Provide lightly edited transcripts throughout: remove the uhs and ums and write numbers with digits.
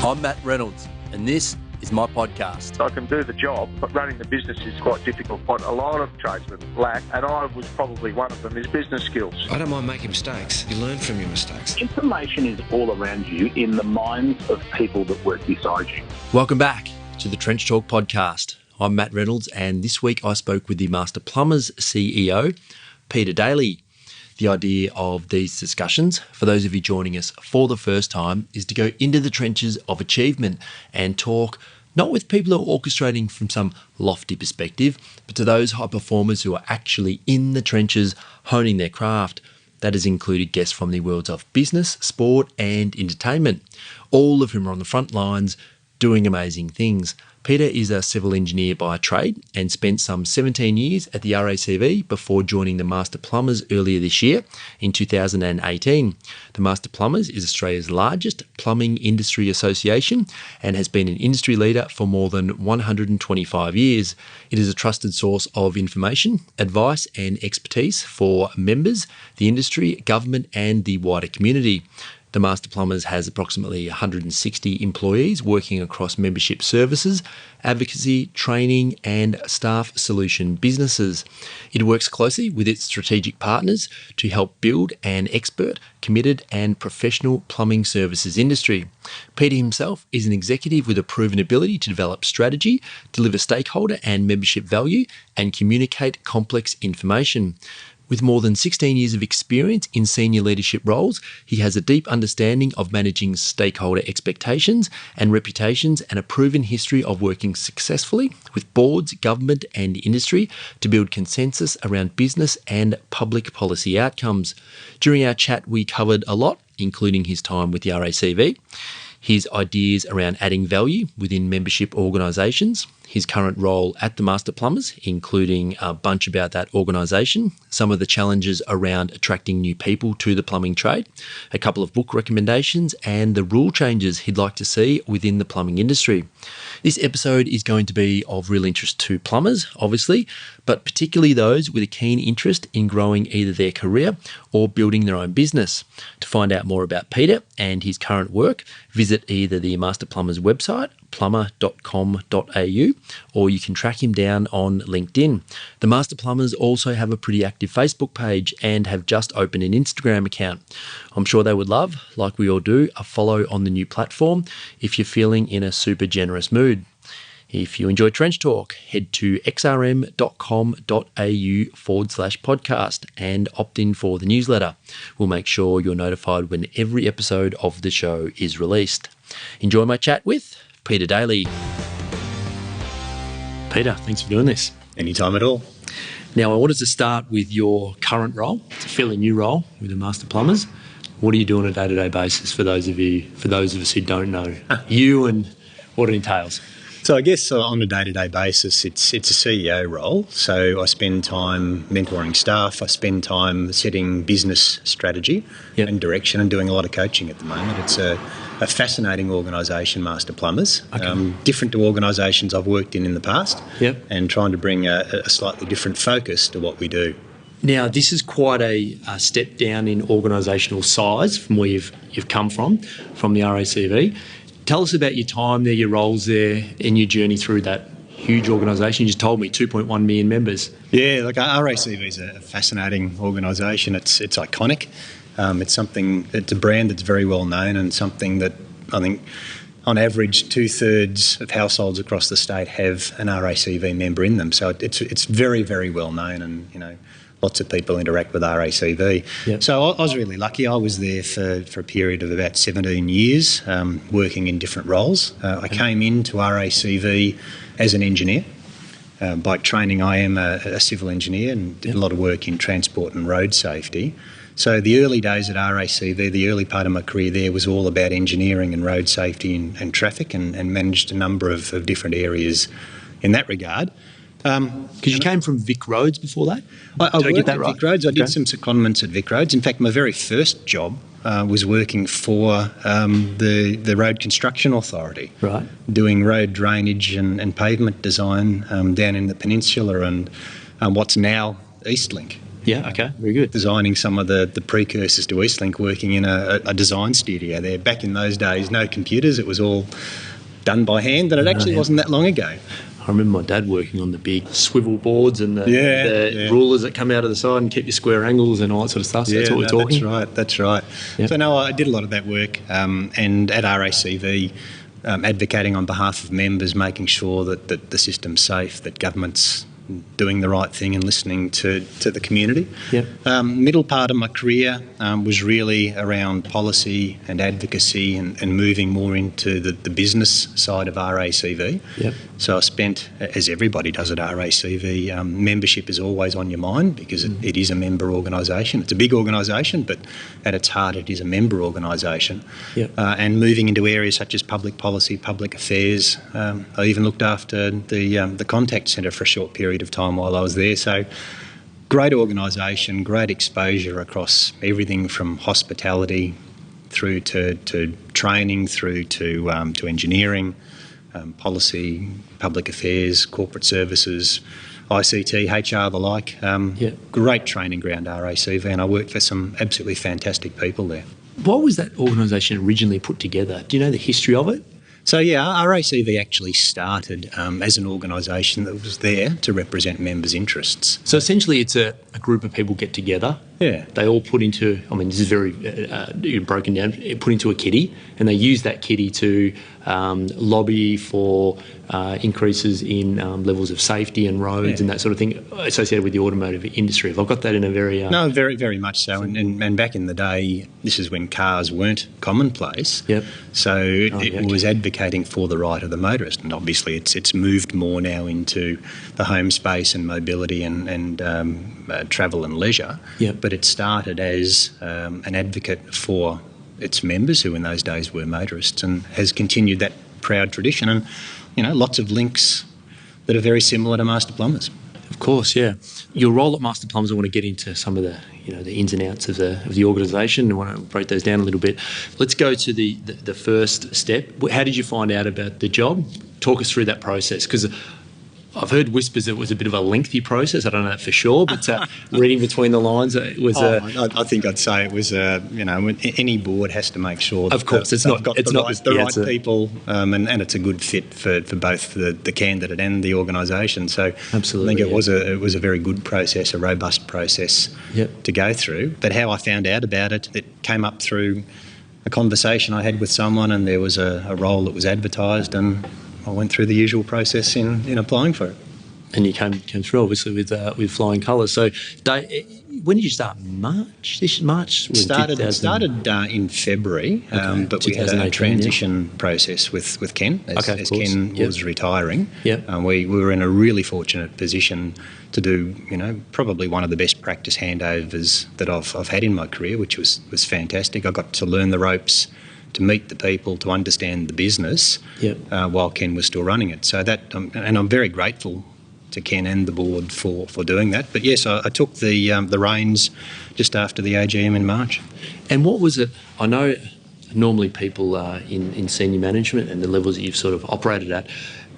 I'm Matt Reynolds, and this is my podcast. I can do the job, but running the business is quite difficult. What a lot of tradesmen lack, and I was probably one of them, is business skills. I don't mind making mistakes. You learn from your mistakes. Information is all around you in the minds of people that work beside you. Welcome back to the Trench Talk podcast. I'm Matt Reynolds, and this week I spoke with the Master Plumbers CEO, Peter Daly. The idea of these discussions, for those of you joining us for the first time, is to go into the trenches of achievement and talk not with people who are orchestrating from some lofty perspective, but to those high performers who are actually in the trenches honing their craft. That has included guests from the worlds of business, sport and entertainment, all of whom are on the front lines doing amazing things. Peter is a civil engineer by trade and spent some 17 years at the RACV before joining the Master Plumbers earlier this year in 2018. The Master Plumbers is Australia's largest plumbing industry association and has been an industry leader for more than 125 years. It is a trusted source of information, advice and expertise for members, the industry, government and the wider community. The Master Plumbers has approximately 160 employees working across membership services, advocacy, training and staff solution businesses. It works closely with its strategic partners to help build an expert, committed and professional plumbing services industry. Peter himself is an executive with a proven ability to develop strategy, deliver stakeholder and membership value and communicate complex information. With more than 16 years of experience in senior leadership roles, he has a deep understanding of managing stakeholder expectations and reputations and a proven history of working successfully with boards, government and industry to build consensus around business and public policy outcomes. During our chat, we covered a lot, including his time with the RACV, his ideas around adding value within membership organisations, his current role at the Master Plumbers, including a bunch about that organisation, some of the challenges around attracting new people to the plumbing trade, a couple of book recommendations, and the rule changes he'd like to see within the plumbing industry. This episode is going to be of real interest to plumbers, obviously, but particularly those with a keen interest in growing either their career or building their own business. To find out more about Peter and his current work, visit either the Master Plumbers website, plumber.com.au, or you can track him down on LinkedIn. The Master Plumbers also have a pretty active Facebook page and have just opened an Instagram account. I'm sure they would love, like we all do, a follow on the new platform if you're feeling in a super generous mood. If you enjoy Trench Talk, head to xrm.com.au/podcast and opt in for the newsletter. We'll make sure you're notified when every episode of the show is released. Enjoy my chat with Peter Daly. Peter, thanks for doing this. Anytime at all. Now, I wanted to start with your current role. It's a fairly new role with the Master Plumbers. What do you do on a day-to-day basis for those of us who don't know you and what it entails? So I guess on a day-to-day basis, it's a CEO role. So I spend time mentoring staff. I spend time setting business strategy and direction and doing a lot of coaching at the moment. It's a fascinating organisation, Master Plumbers, different to organisations I've worked in the past, and trying to bring a slightly different focus to what we do. Now, this is quite a step down in organisational size from where you've come from the RACV. Tell us about your time there, your roles there, and your journey through that huge organisation. You just told me 2.1 million members. Yeah, like RACV is a fascinating organisation. It's iconic. It's a brand that's very well known and something that I think on average 2/3 of households across the state have an RACV member in them. So it's very, very well known, and lots of people interact with RACV. Yep. So I was really lucky. I was there for a period of about 17 years, working in different roles. I came into RACV as an engineer. By training, I am a civil engineer and did a lot of work in transport and road safety. So the early days at RACV, the early part of my career there was all about engineering and road safety and traffic, and managed a number of different areas in that regard. Because you came from Vic Roads before that? I worked at Vic Roads. I did some secondments at Vic Roads. In fact, my very first job was working for the Road Construction Authority, right, doing road drainage and pavement design down in the peninsula and what's now Eastlink. Yeah, okay, very good. Designing some of the precursors to Eastlink, working in a design studio there. Back in those days, no computers, it was all done by hand, and it actually wasn't that long ago. I remember my dad working on the big swivel boards and the rulers that come out of the side and keep your square angles and all that sort of stuff. So that's what we're talking. That's right. Yep. So no, I did a lot of that work, and at RACV, advocating on behalf of members, making sure that the system's safe, that government's doing the right thing and listening to the community. Yep. Middle part of my career was really around policy and advocacy and moving more into the business side of RACV. Yep. So I spent, as everybody does at RACV, membership is always on your mind because it is a member organisation. It's a big organisation, but at its heart it is a member organisation. Yep. And moving into areas such as public policy, public affairs. I even looked after the contact centre for a short period of time while I was there. So great organisation, great exposure across everything from hospitality through to training, through to engineering, policy, public affairs, corporate services, ICT, HR, the like. Great training ground, RACV, and I worked for some absolutely fantastic people there. What was that organisation originally put together? Do you know the history of it? So RACV actually started as an organisation that was there to represent members' interests. So essentially it's a group of people get together. Yeah. They all put into, this is very broken down, put into a kitty, and they use that kitty to lobby for increases in levels of safety and roads and that sort of thing associated with the automotive industry. Have I got that in a very... No, very, very much so. And back in the day, this is when cars weren't commonplace. Yep. So it was advocating for the right of the motorist. And obviously it's moved more now into the home space and mobility and travel and leisure. Yep. But it started as an advocate for its members, who in those days were motorists, and has continued that proud tradition. And, lots of links that are very similar to Master Plumbers. Of course, yeah. Your role at Master Plumbers, I want to get into some of the, the ins and outs of the organisation. I want to break those down a little bit. Let's go to the first step. How did you find out about the job? Talk us through that process, because I've heard whispers it was a bit of a lengthy process. I don't know that for sure, but reading between the lines, it was. I think I'd say it was. Any board has to make sure. Of course, they've got the right people, and it's a good fit for both the candidate and the organisation. So absolutely, I think it was a very good process, a robust process to go through. But how I found out about it, it came up through a conversation I had with someone, and there was a role that was advertised, and I went through the usual process in applying for it. And you came through, obviously, with flying colours. So, when did you start? March? Started in February, but we had a transition process with Ken as Ken was retiring. Yep. We were in a really fortunate position to do, probably one of the best practice handovers that I've had in my career, which was fantastic. I got to learn the ropes, to meet the people, to understand the business while Ken was still running it. So that, and I'm very grateful to Ken and the board for doing that. But yes, I took the reins just after the AGM in March. And what was it? I know normally people in senior management and the levels that you've sort of operated at,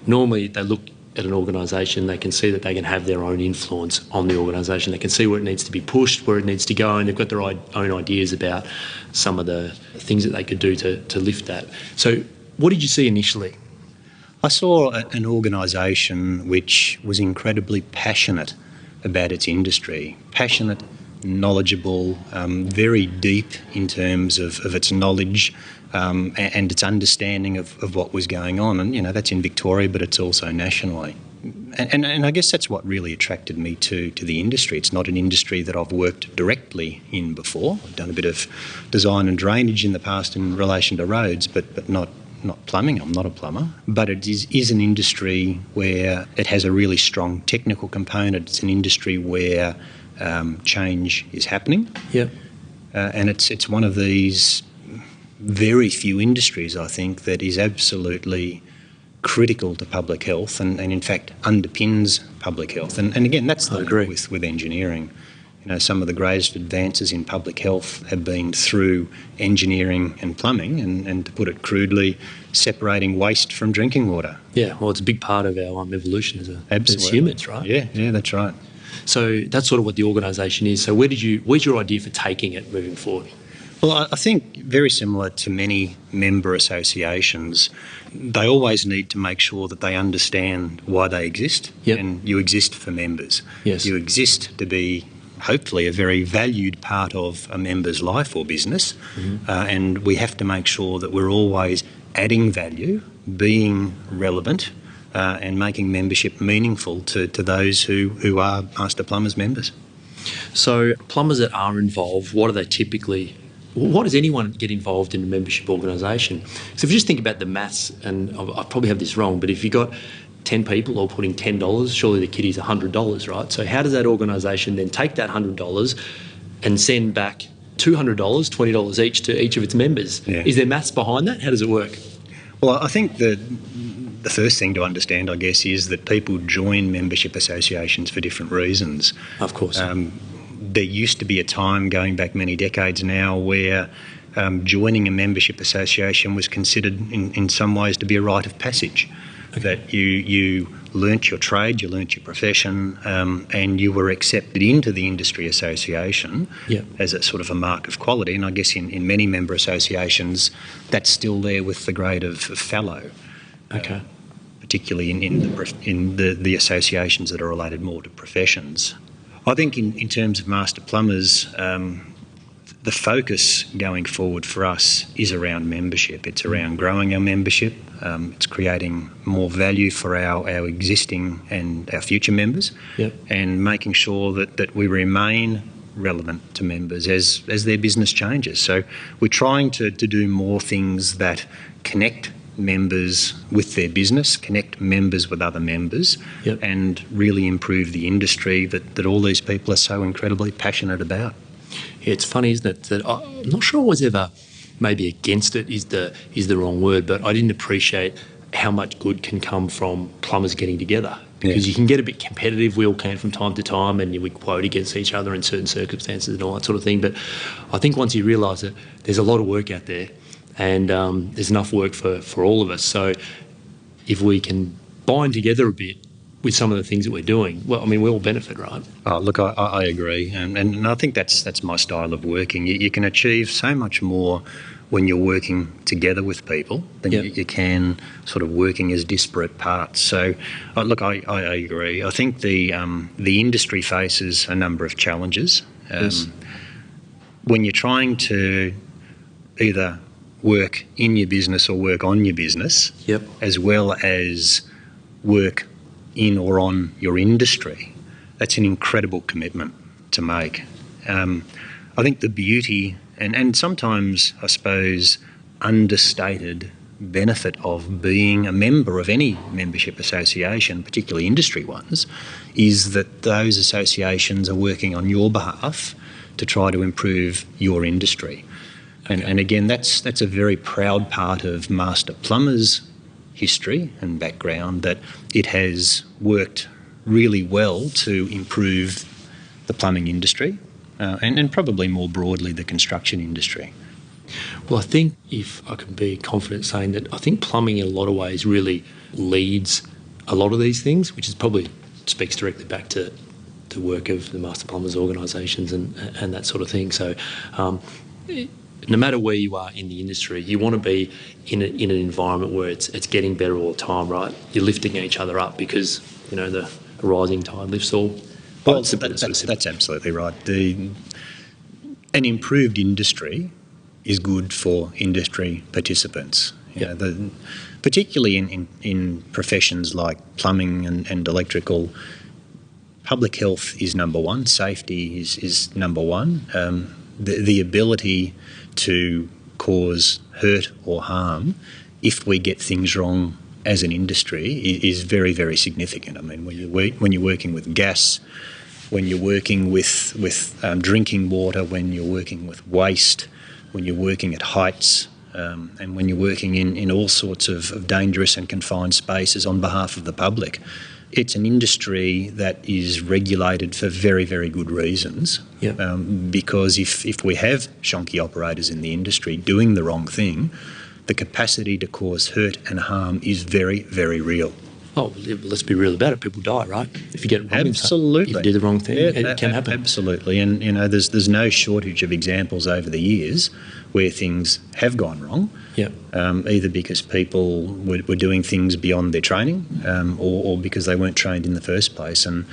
normally they look at an organisation, they can see that they can have their own influence on the organisation. They can see where it needs to be pushed, where it needs to go, and they've got their own ideas about some of the things that they could do to lift that. So what did you see initially? I saw an organisation which was incredibly passionate about its industry, passionate, knowledgeable, very deep in terms of its knowledge and its understanding of what was going on. And, that's in Victoria, but it's also nationally. And I guess that's what really attracted me to the industry. It's not an industry that I've worked directly in before. I've done a bit of design and drainage in the past in relation to roads, but not plumbing. I'm not a plumber. But it is an industry where it has a really strong technical component. It's an industry where change is happening. Yep. And it's one of these very few industries, I think, that is absolutely critical to public health and in fact underpins public health. And again, that's the link with engineering. Some of the greatest advances in public health have been through engineering and plumbing and to put it crudely, separating waste from drinking water. Yeah, well, it's a big part of our evolution as humans, right? Yeah, that's right. So that's sort of what the organisation is. So where's your idea for taking it moving forward? Well, I think very similar to many member associations, they always need to make sure that they understand why they exist. Yep. And you exist for members. Yes. You exist to be hopefully a very valued part of a member's life or business, and we have to make sure that we're always adding value, being relevant, and making membership meaningful to those who are Master Plumbers members. So plumbers that are involved, what does anyone get involved in a membership organisation? So if you just think about the maths, and I probably have this wrong, but if you've got 10 people all putting $10, surely the kitty's $100, right? So how does that organisation then take that $100 and send back $200, $20 each to each of its members? Yeah. Is there maths behind that? How does it work? Well, I think the first thing to understand, I guess, is that people join membership associations for different reasons. Of course. There used to be a time, going back many decades now, where joining a membership association was considered in some ways to be a rite of passage. Okay. That you learnt your trade, you learnt your profession, and you were accepted into the industry association as a sort of a mark of quality. And I guess in many member associations, that's still there with the grade of fellow. Okay. Particularly in the associations that are related more to professions. I think in terms of Master Plumbers, the focus going forward for us is around membership. It's around growing our membership. It's creating more value for our existing and our future members, and making sure that we remain relevant to members as their business changes. So we're trying to do more things that connect members with their business, connect members with other members, and really improve the industry that all these people are so incredibly passionate about. Yeah, it's funny, isn't it, that I'm not sure I was ever maybe against it is the wrong word, but I didn't appreciate how much good can come from plumbers getting together. Because you can get a bit competitive, we all can from time to time, and we quote against each other in certain circumstances and all that sort of thing. But I think once you realise that there's a lot of work out there, and there's enough work for all of us. So if we can bind together a bit with some of the things that we're doing, well, I mean, we all benefit, right? Oh, look, I agree. And I think that's my style of working. You can achieve so much more when you're working together with people than you can sort of working as disparate parts. So, look, I agree. I think the industry faces a number of challenges. When you're trying to either work in your business or work on your business, as well as work in or on your industry, that's an incredible commitment to make. I think the beauty and sometimes, I suppose, understated benefit of being a member of any membership association, particularly industry ones, is that those associations are working on your behalf to try to improve your industry. And again, that's a very proud part of Master Plumbers' history and background, that it has worked really well to improve the plumbing industry and probably more broadly the construction industry. Well, I think if I can be confident saying that, I think plumbing in a lot of ways really leads a lot of these things, which is probably speaks directly back to the work of the Master Plumbers organisations and that sort of thing. So no matter where you are in the industry, you want to be in an environment where it's getting better all the time, right? You're lifting each other up because, the rising tide lifts all. Well, that's absolutely right. An improved industry is good for industry participants. Particularly in professions like plumbing and electrical, public health is number one, safety is number one. The ability to cause hurt or harm if we get things wrong as an industry is very, very significant. I mean, when you're working with gas, when you're working with drinking water, when you're working with waste, when you're working at heights, and when you're working in all sorts of dangerous and confined spaces on behalf of the public, it's an industry that is regulated for very, very good reasons. Because if we have shonky operators in the industry doing the wrong thing, the capacity to cause hurt and harm is very, very real. Oh, let's be real about it. People die, right? If you get it wrong. Absolutely. If you do the wrong thing, it can happen. Absolutely. And, there's no shortage of examples over the years where things have gone wrong. Yeah. Either because people were doing things beyond their training or because they weren't trained in the first place. And,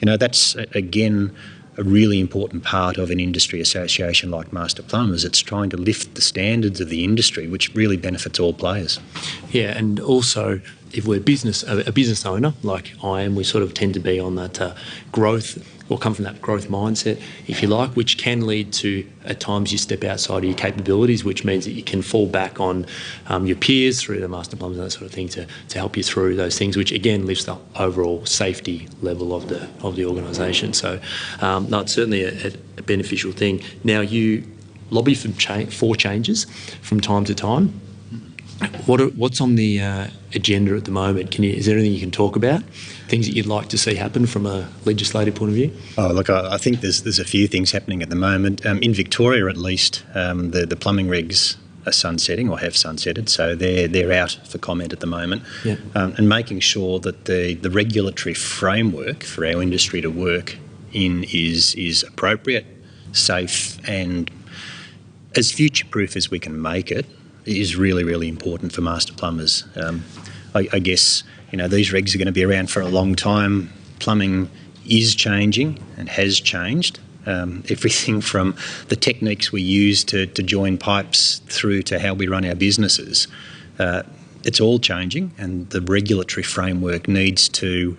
that's, again, a really important part of an industry association like Master Plumbers. It's trying to lift the standards of the industry, which really benefits all players. Yeah, and also if we're a business owner like I am, we sort of tend to be on that growth, or come from that growth mindset, if you like, which can lead to, at times, you step outside of your capabilities, which means that you can fall back on your peers through the Master Plumbers and that sort of thing to help you through those things, which again lifts the overall safety level of the organisation. So, no, it's certainly a beneficial thing. Now, you lobby for changes from time to time. What's on the agenda at the moment? Is there anything you can talk about? Things that you'd like to see happen from a legislative point of view? Oh, look, I think there's a few things happening at the moment. In Victoria, at least, the plumbing regs are sunsetting or have sunsetted, so they're out for comment at the moment. Yeah. And making sure that the regulatory framework for our industry to work in is appropriate, safe, and as future-proof as we can make it is really, really important for Master Plumbers. I guess, these regs are going to be around for a long time. Plumbing is changing and has changed. Everything from the techniques we use to join pipes through to how we run our businesses. It's all changing, and the regulatory framework needs to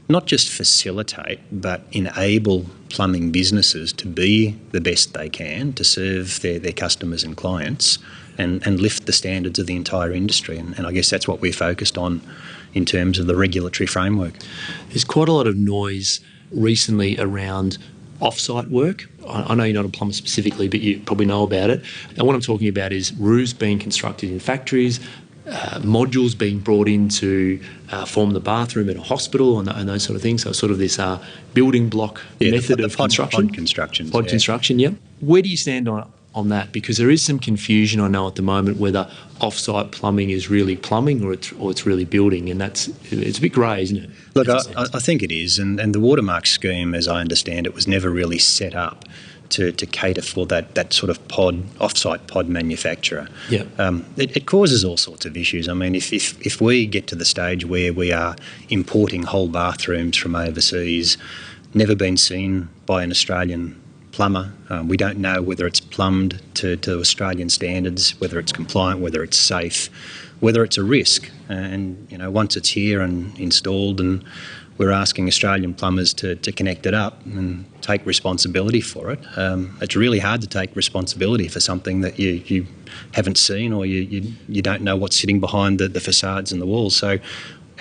not just facilitate but enable plumbing businesses to be the best they can to serve their customers and clients and lift the standards of the entire industry. And I guess that's what we're focused on in terms of the regulatory framework. There's quite a lot of noise recently around off-site work. I know you're not a plumber specifically, but you probably know about it. And what I'm talking about is roofs being constructed in factories, modules being brought in to form the bathroom in a hospital and those sort of things. So sort of this building block method of construction. Pod construction. Construction, yeah. Where do you stand on that? Because there is some confusion, I know, at the moment whether off-site plumbing is really plumbing or it's really building, and it's a bit grey, isn't it? Look, I think it is, and the watermark scheme, as I understand it, was never really set up to cater for that sort of off-site pod manufacturer. Yeah. It causes all sorts of issues. I mean, if we get to the stage where we are importing whole bathrooms from overseas, never been seen by an Australian plumber, we don't know whether it's plumbed to Australian standards, whether it's compliant, whether it's safe, whether it's a risk. And once it's here and installed, and we're asking Australian plumbers to connect it up and take responsibility for it. It's really hard to take responsibility for something that you haven't seen, or you don't know what's sitting behind the facades and the walls. So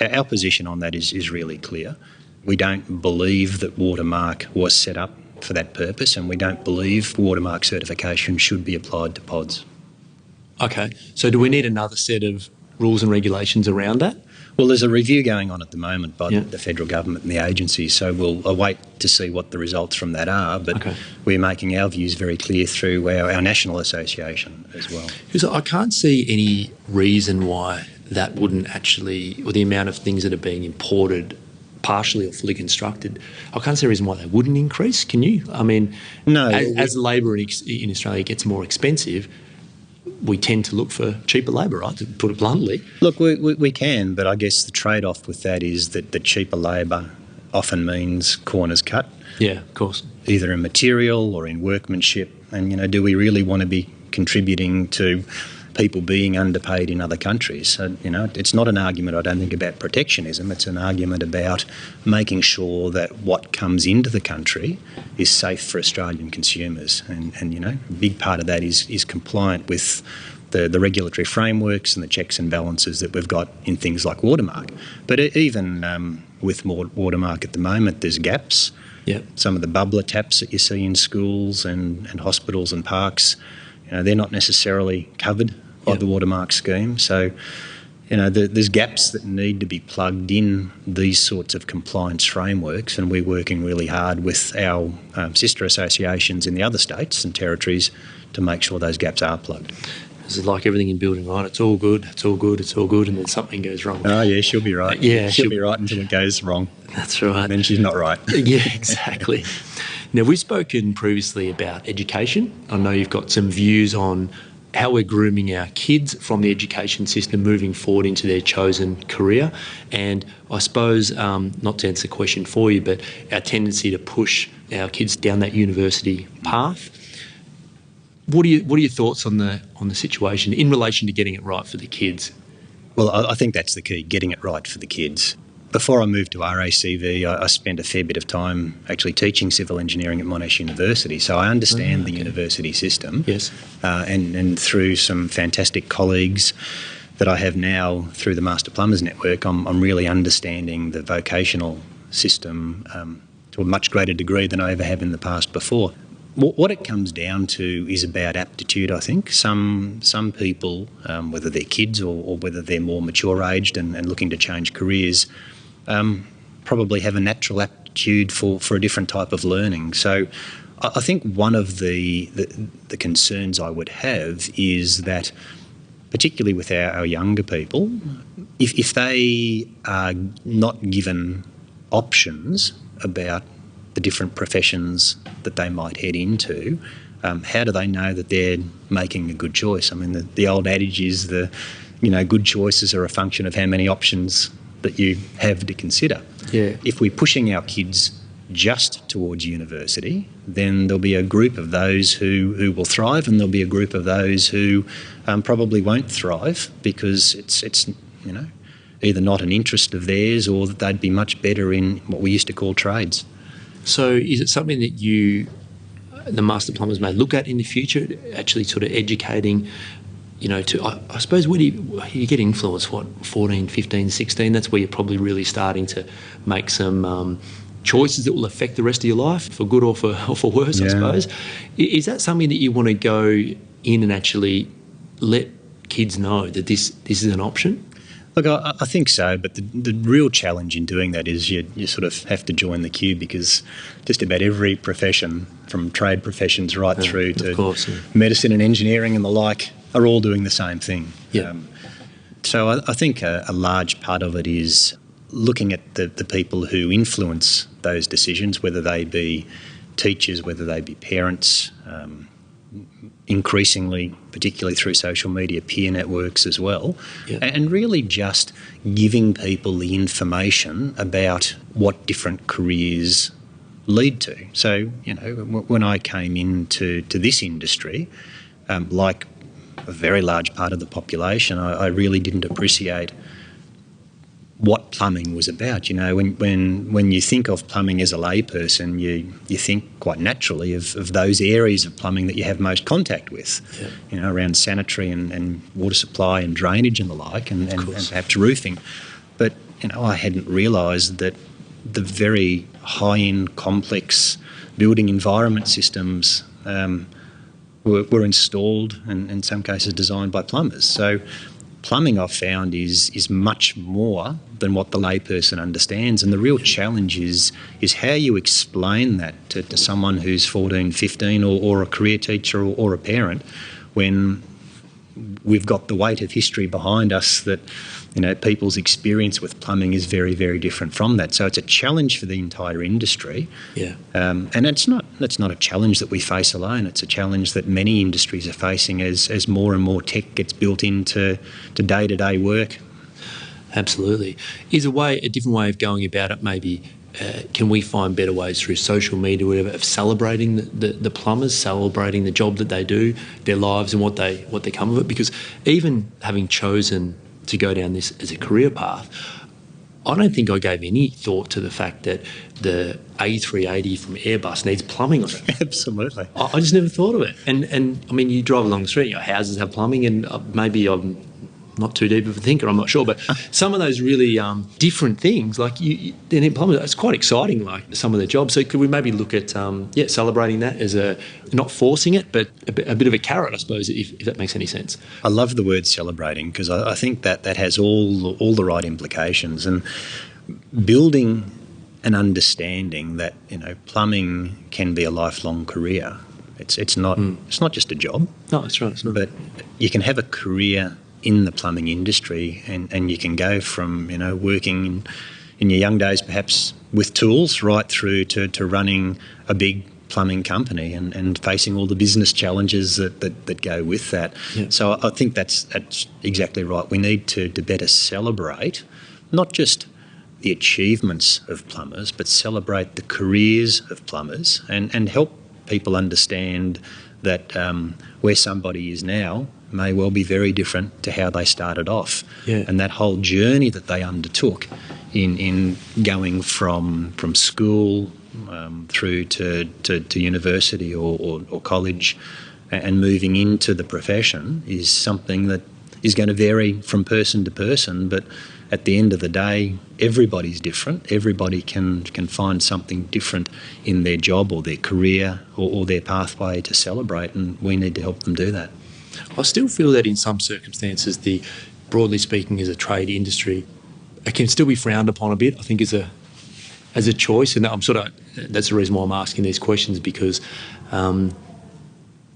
our position on that is really clear. We don't believe that Watermark was set up for that purpose, and we don't believe Watermark certification should be applied to pods. Okay, so do we need another set of rules and regulations around that? Well, there's a review going on at the moment by the federal government and the agency, so we'll await to see what the results from that are, but we're making our views very clear through our national association as well. Because I can't see any reason why that wouldn't actually, or the amount of things that are being imported partially or fully constructed, I can't see a reason why they wouldn't increase. Can you? I mean, no. As labour in Australia gets more expensive, we tend to look for cheaper labour, right, to put it bluntly. Look, we can, but I guess the trade-off with that is that the cheaper labour often means corners cut. Yeah, of course. Either in material or in workmanship. And, do we really want to be contributing to people being underpaid in other countries? So, it's not an argument, I don't think, about protectionism. It's an argument about making sure that what comes into the country is safe for Australian consumers. And a big part of that is compliant with the regulatory frameworks and the checks and balances that we've got in things like Watermark. But even with Watermark at the moment, there's gaps. Yep. Some of the bubbler taps that you see in schools and hospitals and parks, they're not necessarily covered by the Watermark scheme. So, there's gaps that need to be plugged in these sorts of compliance frameworks, and we're working really hard with our sister associations in the other states and territories to make sure those gaps are plugged. It's like everything in building, right? It's all good, it's all good, it's all good, and then something goes wrong. Oh, yeah, she'll be right. Yeah, she'll be right until it goes wrong. That's right. And then she's not right. Yeah, exactly. Now, we've spoken previously about education. I know you've got some views on how we're grooming our kids from the education system moving forward into their chosen career. And I suppose, not to answer the question for you, but our tendency to push our kids down that university path. What are your thoughts on the situation in relation to getting it right for the kids? Well, I think that's the key, getting it right for the kids. Before I moved to RACV, I spent a fair bit of time actually teaching civil engineering at Monash University, so I understand the university system. Yes. And through some fantastic colleagues that I have now through the Master Plumbers network, I'm really understanding the vocational system to a much greater degree than I ever have in the past before. What it comes down to is about aptitude, I think. Some people, whether they're kids or whether they're more mature-aged and looking to change careers, probably have a natural aptitude for a different type of learning. So I think one of the concerns I would have is that, particularly with our younger people, if they are not given options about the different professions that they might head into, how do they know that they're making a good choice? I mean, the old adage is good choices are a function of how many options that you have to consider. Yeah. If we're pushing our kids just towards university, then there'll be a group of those who will thrive, and there'll be a group of those who probably won't thrive because it's either not an interest of theirs or that they'd be much better in what we used to call trades. So is it something that the Master Plumbers may look at in the future, actually sort of educating, I suppose where you get influence, 14, 15, 16, that's where you're probably really starting to make some choices that will affect the rest of your life, for good or for worse, I suppose. Is that something that you want to go in and actually let kids know that this is an option? Look, I think so, but the real challenge in doing that is you sort of have to join the queue, because just about every profession, from trade professions right through to medicine and engineering and the like, are all doing the same thing. Yeah. So I think a large part of it is looking at the people who influence those decisions, whether they be teachers, whether they be parents, increasingly, particularly through social media, peer networks as well, and really just giving people the information about what different careers lead to. So, when I came into this industry, like a very large part of the population, I really didn't appreciate what plumbing was about. When you think of plumbing as a layperson, you think quite naturally of those areas of plumbing that you have most contact with, around sanitary and water supply and drainage and the like, and perhaps roofing. But, I hadn't realised that the very high-end, complex building environment systems were installed and in some cases designed by plumbers. So plumbing, I've found, is much more than what the layperson understands, and the real challenge is how you explain that to someone who's 14, 15 or a career teacher or a parent, when we've got the weight of history behind us that people's experience with plumbing is very, very different from that. So it's a challenge for the entire industry. Yeah. And that's not a challenge that we face alone. It's a challenge that many industries are facing as more and more tech gets built into day-to-day work. Absolutely. Is a different way of going about it maybe? Can we find better ways through social media, whatever, of celebrating the plumbers, celebrating the job that they do, their lives and what they come of it? Because even having chosen to go down this as a career path, I don't think I gave any thought to the fact that the A380 from Airbus needs plumbing on it. Absolutely. I just never thought of it. And I mean, you drive along the street, your houses have plumbing, and maybe I'm not too deep of a thinker, I'm not sure, but some of those really different things, like they need plumbers, it's quite exciting, like some of the jobs. So could we maybe look at celebrating that as not forcing it, but a bit of a carrot, I suppose, if that makes any sense. I love the word celebrating, because I think that has all the right implications, and building an understanding that plumbing can be a lifelong career, It's not just a job. No, that's right. It's not. But you can have a career in the plumbing industry, and you can go from working in your young days perhaps with tools right through to running a big plumbing company and facing all the business challenges that go with that. Yeah. So I think that's exactly right. We need to better celebrate not just the achievements of plumbers, but celebrate the careers of plumbers and help people understand that where somebody is now may well be very different to how they started off. Yeah. And that whole journey that they undertook in going from school through to university or college and moving into the profession is something that is going to vary from person to person, but at the end of the day, everybody's different. Everybody can find something different in their job or their career or their pathway to celebrate, and we need to help them do that. I still feel that in some circumstances, broadly speaking, as a trade industry, it can still be frowned upon a bit. I think as a choice, and that's the reason why I'm asking these questions, because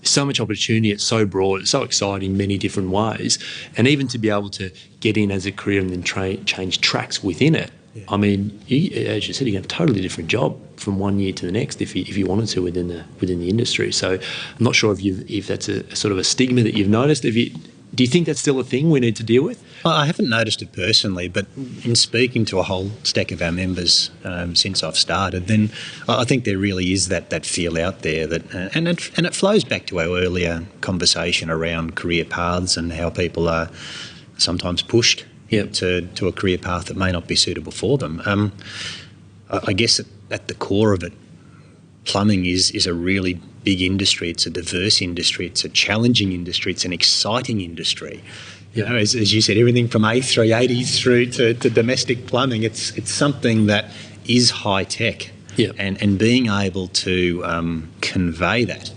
so much opportunity, it's so broad, it's so exciting in many different ways, and even to be able to get in as a career and then change tracks within it. Yeah. I mean, as you said, you can have a totally different job from one year to the next if you wanted to within the industry. So I'm not sure if that's a sort of a stigma that you've noticed. Do you think that's still a thing we need to deal with? I haven't noticed it personally, but in speaking to a whole stack of our members since I've started, then I think there really is that feel out there and it flows back to our earlier conversation around career paths and how people are sometimes pushed to a career path that may not be suitable for them. I guess at the core of it, plumbing is a really big industry. It's a diverse industry. It's a challenging industry. It's an exciting industry. You know, as you said, everything from A380s through to domestic plumbing. It's something that is high tech. Yeah. And being able to convey that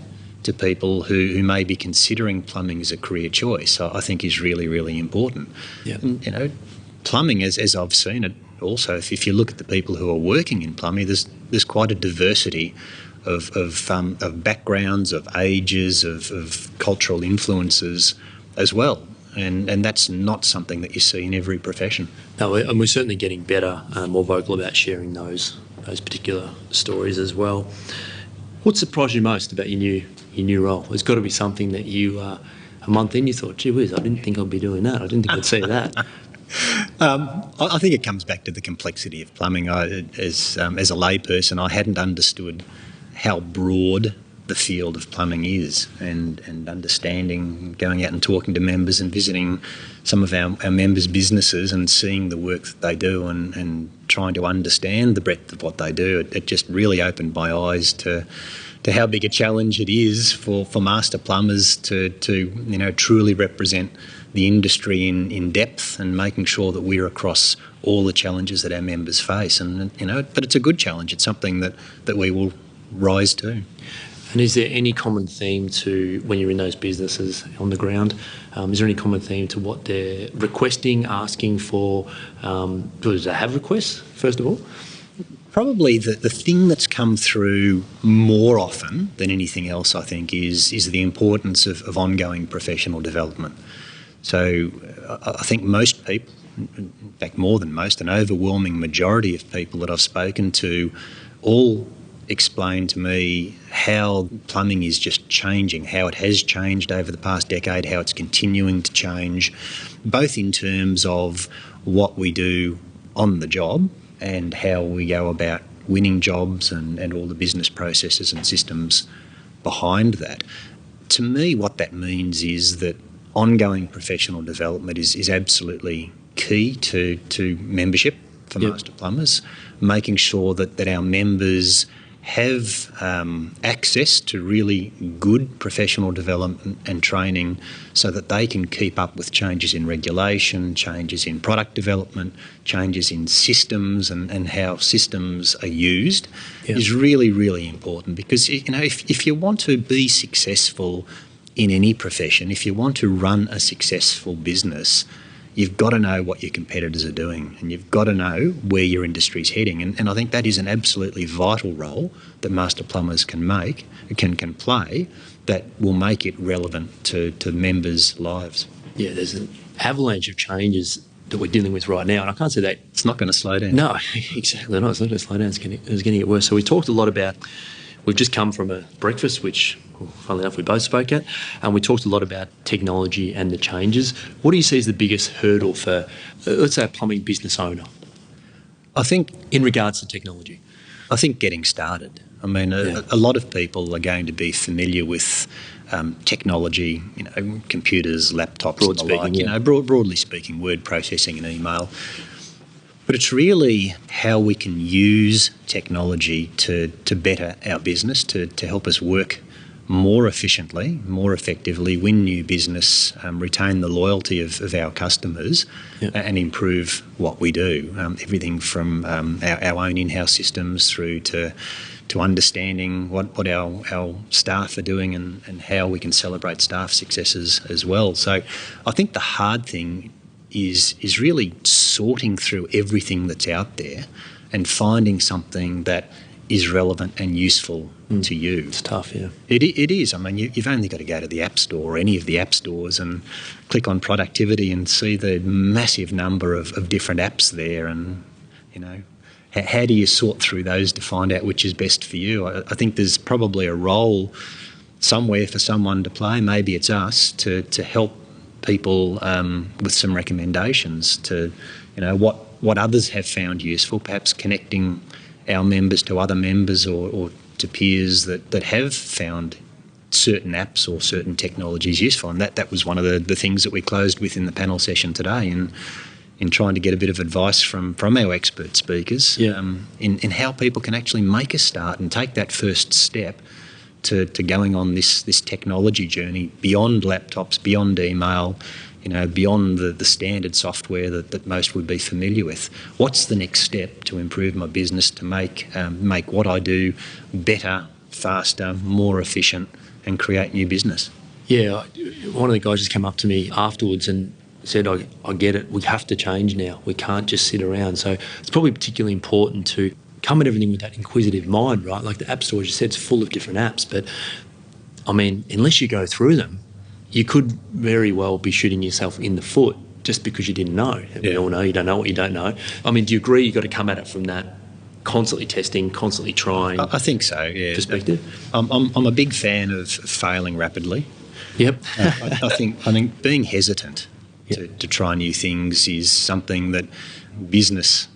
to people who may be considering plumbing as a career choice, I think is really, really important. Yeah. And, plumbing, as I've seen it also, if you look at the people who are working in plumbing, there's quite a diversity of backgrounds, of ages, of cultural influences as well. And that's not something that you see in every profession. No, and we're certainly getting better, more vocal about sharing those particular stories as well. What surprised you most about your new role? There's got to be something that you, a month in, you thought, gee whiz, I didn't think I'd be doing that. I didn't think I'd see that. I think it comes back to the complexity of plumbing. As a layperson, I hadn't understood how broad the field of plumbing is, and understanding, going out and talking to members and visiting some of our members' businesses and seeing the work that they do and trying to understand the breadth of what they do. It just really opened my eyes to how big a challenge it is for Master Plumbers to truly represent the industry in depth and making sure that we're across all the challenges that our members face. But it's a good challenge. It's something that we will rise to. And is there any common theme to, when you're in those businesses on the ground, is there any common theme to what they're requesting, asking for? Do they have requests, first of all? Probably the thing that's come through more often than anything else, I think, is the importance of ongoing professional development. So I think most people, in fact more than most, an overwhelming majority of people that I've spoken to all explain to me how plumbing is just changing, how it has changed over the past decade, how it's continuing to change, both in terms of what we do on the job and how we go about winning jobs and all the business processes and systems behind that. To me, what that means is that ongoing professional development is absolutely key to membership for Master Plumbers, making sure that our members have access to really good professional development and training so that they can keep up with changes in regulation, changes in product development, changes in systems and how systems are used is really, really important. Because if you want to be successful in any profession, if you want to run a successful business, you've got to know what your competitors are doing, and you've got to know where your industry's heading. And I think that is an absolutely vital role that Master Plumbers can play, that will make it relevant to members' lives. Yeah, there's an avalanche of changes that we're dealing with right now, and I can't say that it's not going to slow down. No, exactly not. It's not going to slow down. It's going to get worse. So we talked a lot about. We've just come from a breakfast, which, funnily enough, we both spoke at, and we talked a lot about technology and the changes. What do you see as the biggest hurdle for, let's say, a plumbing business owner? I think, in regards to technology, I think getting started. I mean, a lot of people are going to be familiar with technology, computers, laptops, and the like. Broadly speaking, word processing and email. But it's really how we can use technology to better our business, to help us work more efficiently, more effectively, win new business, retain the loyalty of our customers, and improve what we do. Everything from our own in-house systems through to understanding what our staff are doing and how we can celebrate staff successes as well. So I think the hard thing is really sorting through everything that's out there and finding something that is relevant and useful to you. It's tough, yeah. It is. I mean, you've only got to go to the App Store or any of the app stores and click on productivity and see the massive number of different apps there, and, how do you sort through those to find out which is best for you? I think there's probably a role somewhere for someone to play. Maybe it's us to help people with some recommendations to, what others have found useful, perhaps connecting our members to other members or to peers that have found certain apps or certain technologies useful. And that was one of the things that we closed with in the panel session today, in trying to get a bit of advice from our expert speakers in how people can actually make a start and take that first step to going on this technology journey beyond laptops, beyond email, beyond the standard software that most would be familiar with. What's the next step to improve my business, to make what I do better, faster, more efficient, and create new business? Yeah, one of the guys just came up to me afterwards and said, I get it, we have to change now. We can't just sit around. So it's probably particularly important to come at everything with that inquisitive mind, right? Like the App Store, as you said, it's full of different apps, but I mean, unless you go through them, you could very well be shooting yourself in the foot just because you didn't know. We all know you don't know what you don't know. I mean, do you agree you've got to come at it from that constantly testing, constantly trying? I think so, yeah. Perspective? I'm a big fan of failing rapidly. Yep. I think being hesitant to try new things is something that business...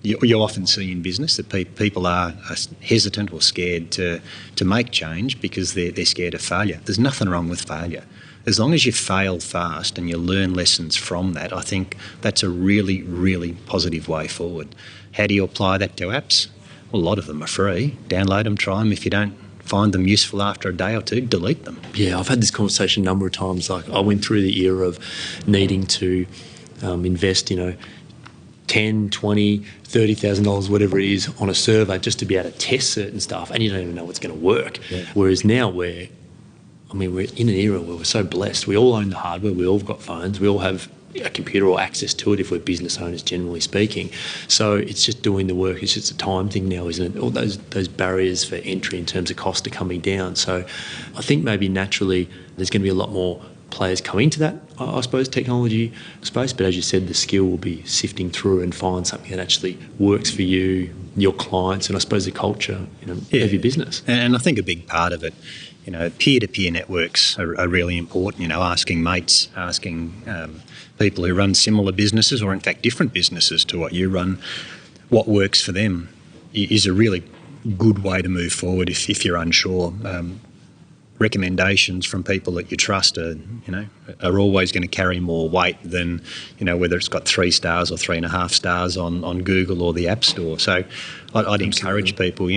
You often see in business that people are hesitant or scared to make change because they're scared of failure. There's nothing wrong with failure. As long as you fail fast and you learn lessons from that, I think that's a really, really positive way forward. How do you apply that to apps? Well, a lot of them are free. Download them, try them. If you don't find them useful after a day or two, delete them. Yeah, I've had this conversation a number of times. Like, I went through the era of needing to invest, $10,000, $20,000, $30,000, whatever it is, on a server just to be able to test certain stuff, and you don't even know what's going to work. Yeah. Whereas now we're in an era where we're so blessed. We all own the hardware, we all got phones, we all have a computer or access to it if we're business owners, generally speaking. So it's just doing the work. It's just a time thing now, isn't it? All those barriers for entry in terms of cost are coming down. So I think maybe naturally there's going to be a lot more players come into that, I suppose, technology space. But as you said, the skill will be sifting through and find something that actually works for you, your clients, and I suppose the culture of your business. And I think a big part of it, peer-to-peer networks are really important. Asking mates, asking people who run similar businesses or in fact different businesses to what you run, what works for them is a really good way to move forward if you're unsure. Recommendations from people that you trust are always going to carry more weight than, whether it's got 3 stars or 3.5 stars on Google or the App Store. So I'd encourage people,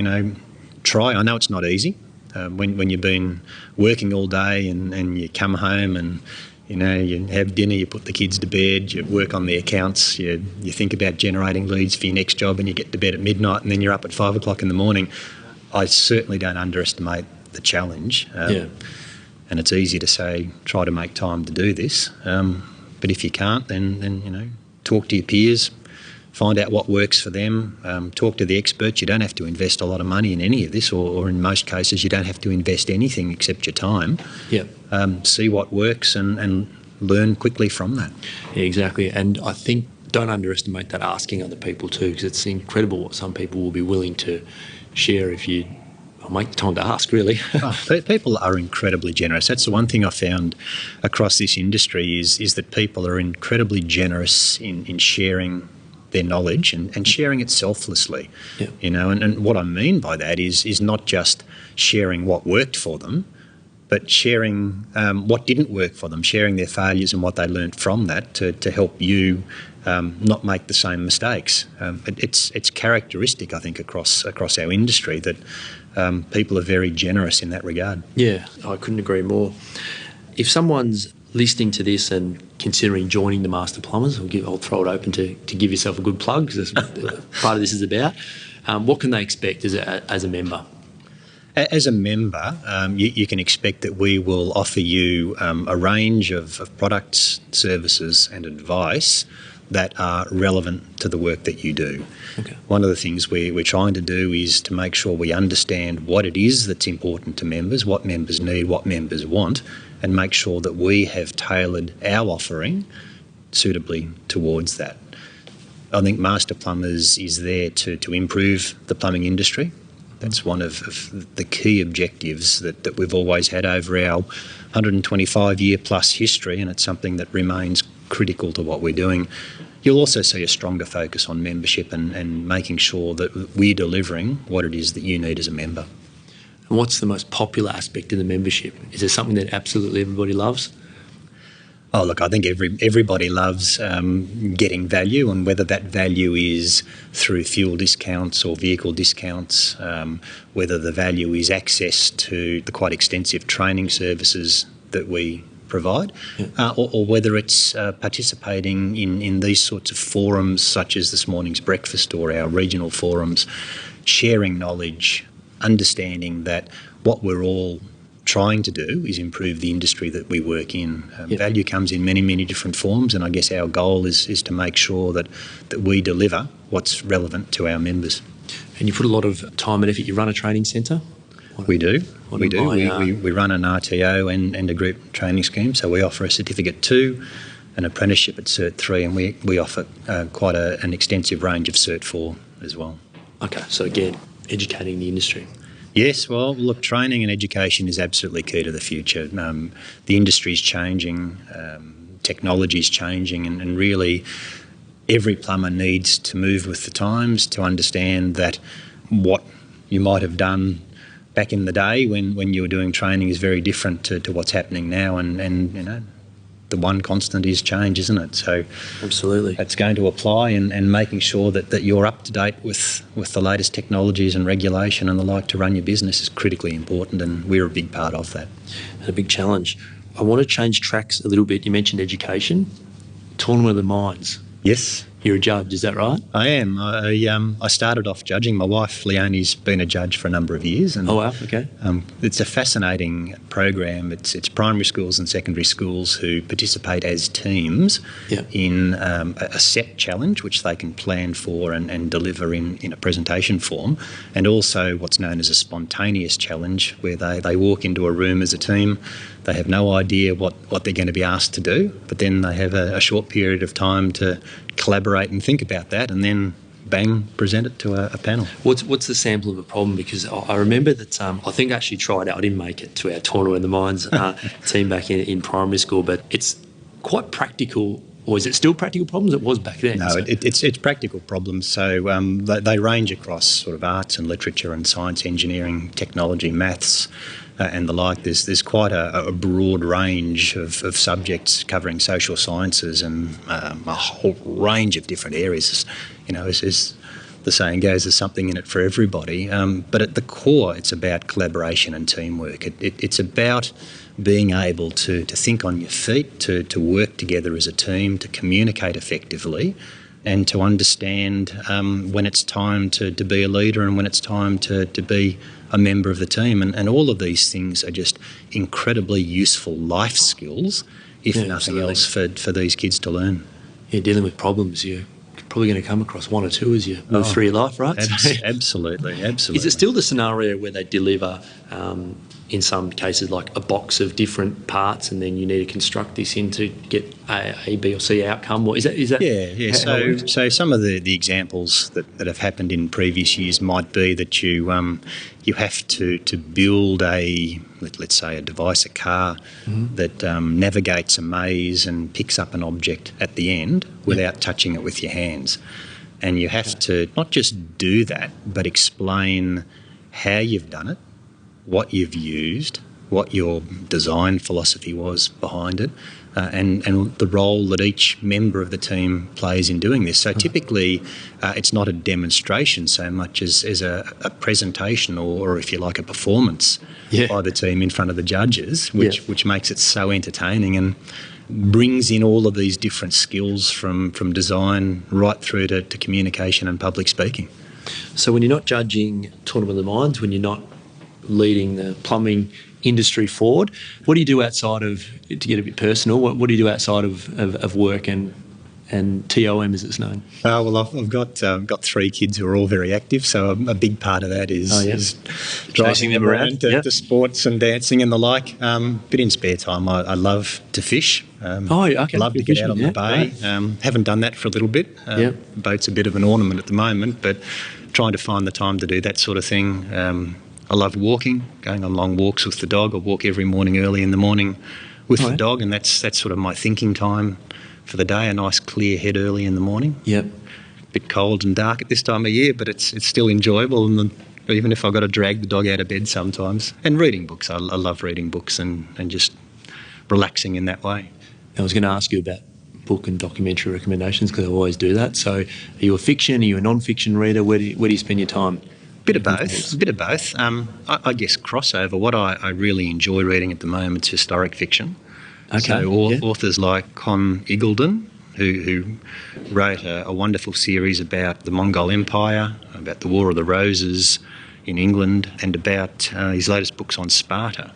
try. I know it's not easy. When you've been working all day and you come home and, you have dinner, you put the kids to bed, you work on the accounts, you think about generating leads for your next job, and you get to bed at midnight and then you're up at 5 o'clock in the morning. I certainly don't underestimate the challenge, and it's easy to say try to make time to do this, But if you can't, then talk to your peers, find out what works for them, talk to the experts. You don't have to invest a lot of money in any of this, or in most cases you don't have to invest anything except your time. Yeah. See what works and learn quickly from that. Yeah, exactly. And I think don't underestimate that asking other people too, because it's incredible what some people will be willing to share if you make the time to ask, really. People are incredibly generous. That's the one thing I found across this industry is that people are incredibly generous in sharing their knowledge and sharing it selflessly. Yeah. And what I mean by that is not just sharing what worked for them, but sharing what didn't work for them, sharing their failures and what they learnt from that to help you not make the same mistakes. It's characteristic, I think, across our industry that people are very generous in that regard. Yeah, I couldn't agree more. If someone's listening to this and considering joining the Master Plumbers, I'll throw it open to give yourself a good plug, because that's what part of this is about. What can they expect as a member? As a member, you can expect that we will offer you a range of products, services and advice that are relevant to the work that you do. Okay. One of the things we're trying to do is to make sure we understand what it is that's important to members, what members need, what members want, and make sure that we have tailored our offering suitably towards that. I think Master Plumbers is there to improve the plumbing industry. That's one of the key objectives that we've always had over our 125-year plus history, and it's something that remains critical to what we're doing. You'll also see a stronger focus on membership and making sure that we're delivering what it is that you need as a member. And what's the most popular aspect of the membership? Is there something that absolutely everybody loves? Oh, look, I think everybody loves getting value, and whether that value is through fuel discounts or vehicle discounts, whether the value is access to the quite extensive training services that we provide, or whether it's participating in these sorts of forums such as this morning's breakfast or our regional forums, sharing knowledge, understanding that what we're all trying to do is improve the industry that we work in. Value comes in many, many different forms, and I guess our goal is to make sure that we deliver what's relevant to our members. And you put a lot of time and effort. You run a training centre? We do. We run an RTO and a group training scheme, so we offer a Certificate 2, an apprenticeship at Cert 3, and we offer quite an extensive range of Cert 4 as well. Okay, so again, educating the industry. Yes, well, look, training and education is absolutely key to the future. The industry's changing, technology's changing, and really every plumber needs to move with the times to understand that what you might have done back in the day when you were doing training is very different to what's happening now, and the one constant is change, isn't it? So absolutely, it's going to apply, and making sure that you're up to date with the latest technologies and regulation and the like to run your business is critically important, and we're a big part of that. And a big challenge. I want to change tracks a little bit. You mentioned education. Tournament of the Minds. Yes. You're a judge, is that right? I am. I started off judging. My wife, Leonie's been a judge for a number of years. And, oh, wow, okay. It's a fascinating program. It's primary schools and secondary schools who participate as teams in a set challenge, which they can plan for and deliver in a presentation form, and also what's known as a spontaneous challenge, where they walk into a room as a team. They have no idea what they're going to be asked to do, but then they have a short period of time to collaborate and think about that, and then bang, present it to a panel. What's the sample of a problem? Because I remember that I think I actually tried out. I didn't make it to our Tournament of the Minds team back in primary school, but it's quite practical. Or is it still practical problems? It was back then. No, it's practical problems. So they range across sort of arts and literature and science, engineering, technology, maths, and the like. There's quite a broad range of subjects covering social sciences and a whole range of different areas. As the saying goes, there's something in it for everybody. But at the core, it's about collaboration and teamwork. It's about being able to think on your feet, to work together as a team, to communicate effectively, and to understand when it's time to be a leader and when it's time to be a member of the team. And all of these things are just incredibly useful life skills if Yeah, nothing absolutely. else, for these kids to learn. Yeah, dealing with problems, you're probably going to come across one or two as you move through your life, right? Absolutely. Is it still the scenario where they deliver, in some cases, like a box of different parts, and then you need to construct this in to get A, B, or C outcome? Or is that? Yeah. how it works? So some of the examples that have happened in previous years might be that you have to build let's say a device, a car that navigates a maze and picks up an object at the end without touching it with your hands. And you have to not just do that, but explain how you've done it, what you've used, what your design philosophy was behind it, and the role that each member of the team plays in doing this. So typically it's not a demonstration so much as a presentation or, if you like, a performance by the team in front of the judges, which makes it so entertaining and brings in all of these different skills from design right through to communication and public speaking. So when you're not judging Tournament of the Minds, when you're not leading the plumbing industry forward, what do you do outside of, to get a bit personal, what do you do outside of work and TOM as it's known? Well, I've got 3 kids who are all very active, so a big part of that is driving them around to sports and dancing and the like. But in spare time, I love to fish. Okay. I love to get out on the bay. Haven't done that for a little bit. Boat's a bit of an ornament at the moment, but trying to find the time to do that sort of thing. I love walking, going on long walks with the dog. I walk every morning early in the morning with the dog, and that's sort of my thinking time for the day, a nice clear head early in the morning. Yep. Bit cold and dark at this time of year, but it's still enjoyable, and even if I've got to drag the dog out of bed sometimes. And reading books. I love reading books and just relaxing in that way. I was going to ask you about book and documentary recommendations because I always do that. So are you a fiction, are you a non-fiction reader? Where do you spend your time? Bit of both. I guess crossover. What I really enjoy reading at the moment is historic fiction. Okay. So authors like Con Eagledon, who wrote a wonderful series about the Mongol Empire, about the War of the Roses in England, and about his latest books on Sparta.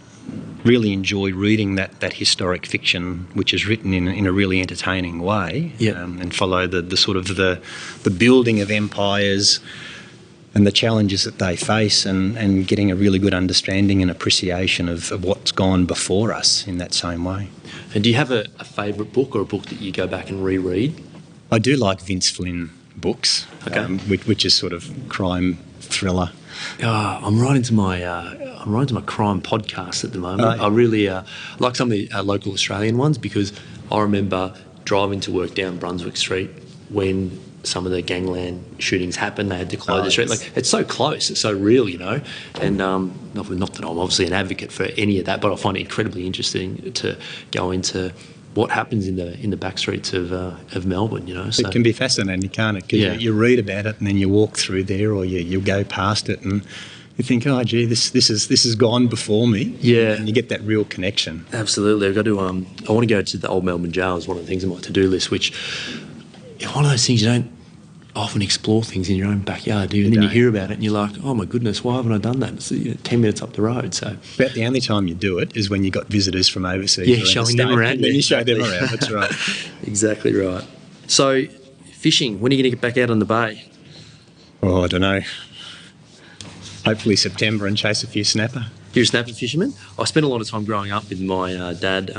Really enjoy reading that historic fiction, which is written in a really entertaining way, and follow the sort of the building of empires and the challenges that they face, and getting a really good understanding and appreciation of what's gone before us in that same way. And do you have a favourite book or a book that you go back and reread? I do like Vince Flynn books, which is sort of crime thriller. I'm right into my crime podcast at the moment. I really like some of the local Australian ones because I remember driving to work down Brunswick Street when some of the gangland shootings happened. They had to close the street. Like, it's so close, it's so real, you know. And not that I'm obviously an advocate for any of that, but I find it incredibly interesting to go into what happens in the back streets of Melbourne, you know. So it can be fascinating, can't it? Because you read about it and then you walk through there, or you go past it and you think, oh gee, this has gone before me. Yeah. And you get that real connection. Absolutely. I've got to I want to go to the Old Melbourne Jail is one of the things on my to-do list, which is one of those things you don't often explore things in your own backyard, do you? And then you hear about it and you're like, oh my goodness, why haven't I done that? It's 10 minutes up the road. So about the only time you do it is when you got visitors from overseas. Yeah, showing them around. Then you show them around, that's right. Exactly right. So fishing, when are you going to get back out on the bay? Oh, I don't know. Hopefully September and chase a few snapper. You're a snapper fisherman? I spent a lot of time growing up with my dad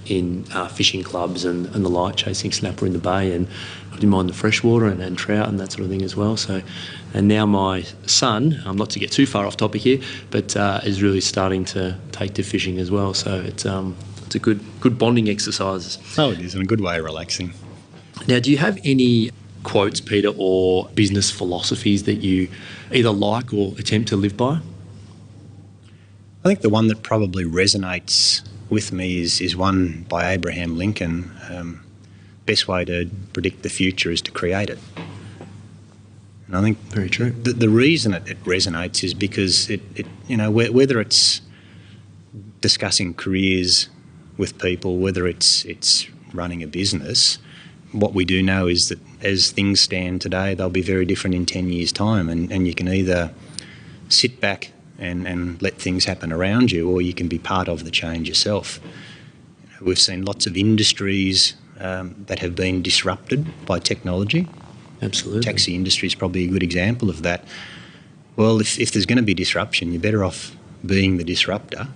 in fishing clubs and the like, chasing snapper in the bay, and I didn't mind the freshwater and trout and that sort of thing as well. So, and now my son, not to get too far off topic here, but is really starting to take to fishing as well. So it's a good bonding exercise. Oh, it is, and a good way of relaxing. Now, do you have any quotes, Peter, or business philosophies that you either like or attempt to live by? I think the one that probably resonates with me is one by Abraham Lincoln. Best way to predict the future is to create it. And I think very true. The reason it resonates is because it whether it's discussing careers with people, whether it's running a business, what we do know is that as things stand today, they'll be very different in 10 years' time, and you can either sit back and let things happen around you, or you can be part of the change yourself. We've seen lots of industries that have been disrupted by technology. Absolutely. Taxi industry is probably a good example of that. Well, if there's going to be disruption, you're better off being the disruptor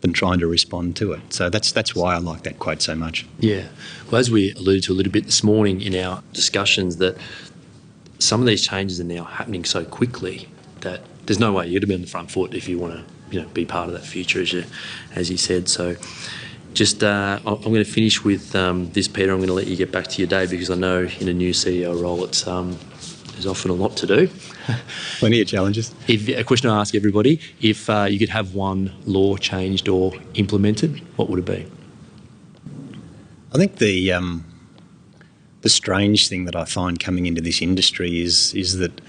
than trying to respond to it. So that's why I like that quote so much. Yeah. Well, as we alluded to a little bit this morning in our discussions, that some of these changes are now happening so quickly that there's no way you're going to be on the front foot if you want to, be part of that future, as you said. So just I'm going to finish with this, Peter. I'm going to let you get back to your day, because I know in a new CEO role there's often a lot to do. Plenty of challenges. A question I ask everybody: if you could have one law changed or implemented, what would it be? I think the strange thing that I find coming into this industry is that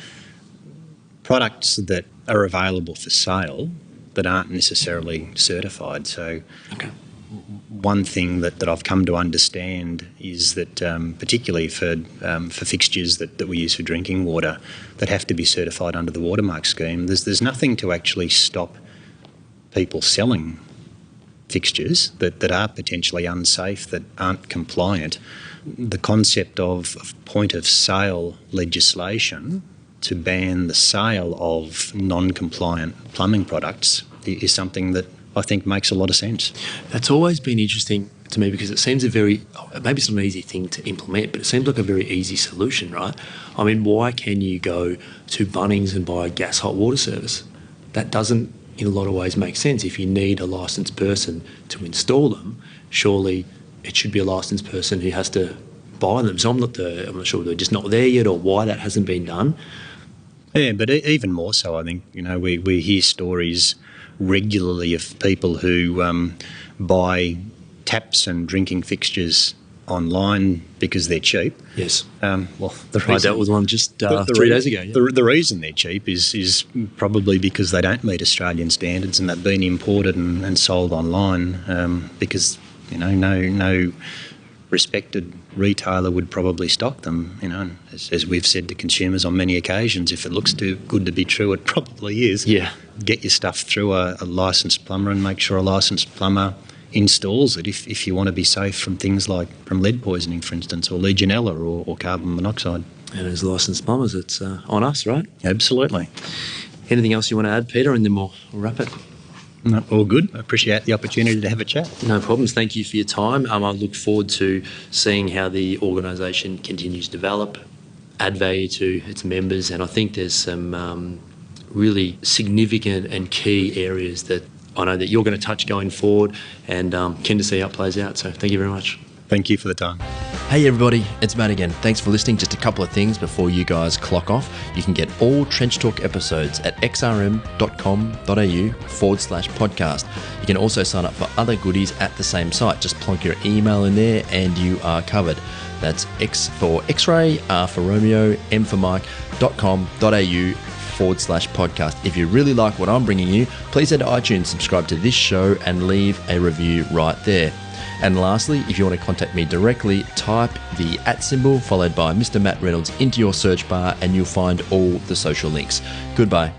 products that are available for sale that aren't necessarily certified. So Okay. one thing that I've come to understand is that particularly for fixtures that we use for drinking water that have to be certified under the watermark scheme, there's nothing to actually stop people selling fixtures that are potentially unsafe, that aren't compliant. The concept of point of sale legislation to ban the sale of non-compliant plumbing products is something that I think makes a lot of sense. That's always been interesting to me, because it seems maybe it's not an easy thing to implement, but it seems like a very easy solution, right? I mean, why can you go to Bunnings and buy a gas hot water service? That doesn't, in a lot of ways, make sense. If you need a licensed person to install them, surely it should be a licensed person who has to buy them. So I'm not sure they're just not there yet, or why that hasn't been done. Yeah, but even more so, I think, we hear stories regularly of people who buy taps and drinking fixtures online because they're cheap. Yes. I dealt with one just 3 days ago. Yeah. The reason they're cheap is probably because they don't meet Australian standards and they've been imported and sold online because, no respected retailer would probably stock them. As we've said to consumers on many occasions, if it looks too good to be true, it probably is. Yeah. Get your stuff through a licensed plumber and make sure a licensed plumber installs it if you want to be safe from things like from lead poisoning, for instance, or Legionella or carbon monoxide. And as licensed plumbers, it's on us, right? Absolutely. Anything else you want to add, Peter, and then we'll wrap it? No, all good. I appreciate the opportunity to have a chat. No problems. Thank you for your time. I look forward to seeing how the organisation continues to develop, add value to its members, and I think there's some really significant and key areas that I know that you're going to touch going forward, and keen to see how it plays out. So thank you very much. Thank you for the time. Hey everybody, it's Matt again. Thanks for listening. Just a couple of things before you guys clock off. You can get all Trench Talk episodes at xrm.com.au/podcast. You can also sign up for other goodies at the same site. Just plonk your email in there and you are covered. That's X for X-ray, R for Romeo, M for Mike.com.au/podcast. If you really like what I'm bringing you, please head to iTunes, subscribe to this show and leave a review right there. And lastly, if you want to contact me directly, type the @ symbol followed by Mr. Matt Reynolds into your search bar and you'll find all the social links. Goodbye.